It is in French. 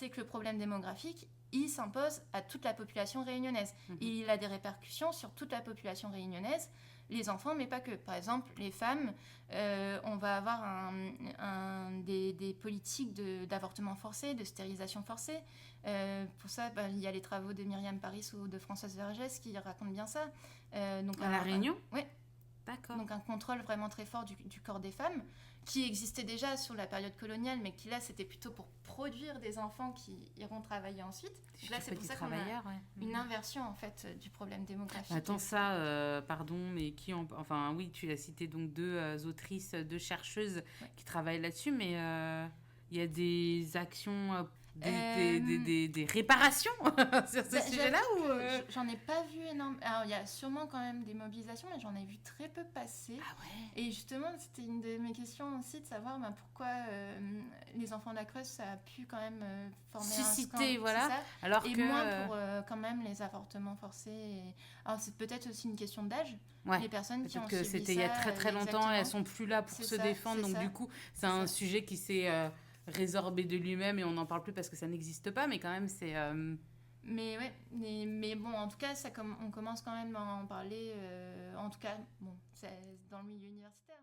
c'est que le problème démographique, il s'impose à toute la population réunionnaise. Il a des répercussions sur toute la population réunionnaise, les enfants, mais pas que. Par exemple, les femmes, on va avoir des politiques d'avortement forcé, de stérilisation forcée. Pour ça, il y a les travaux de Myriam Paris ou de Françoise Vergès qui racontent bien ça. Donc à La Réunion ? Oui. D'accord. Donc un contrôle vraiment très fort du corps des femmes, qui existait déjà sur la période coloniale, mais qui là, c'était plutôt pour produire des enfants qui iront travailler ensuite. Là, c'est pour ça qu'on a une inversion, en fait, du problème démographique. Attends, pardon, mais Enfin, oui, tu as cité donc 2 autrices, 2 chercheuses qui travaillent là-dessus, mais il y a des actions... Des réparations sur ce sujet-là ou J'en ai pas vu énormément. Alors, il y a sûrement quand même des mobilisations, mais j'en ai vu très peu passer. Ah ouais. Et justement, c'était une de mes questions aussi, de savoir pourquoi les enfants de la Creuse, ça a pu quand même former susciter, un scandale, voilà. ça, alors et que... moins pour quand même les avortements forcés. Alors, c'est peut-être aussi une question d'âge. Ouais. Les personnes qui ont que subi c'était il y a très très longtemps, elles sont plus là pour se défendre, donc du coup, c'est un sujet qui s'est... résorbé de lui-même et on n'en parle plus parce que ça n'existe pas, mais quand même c'est... Mais ouais, mais bon, en tout cas, on commence quand même à en parler, en tout cas, bon, c'est dans le milieu universitaire.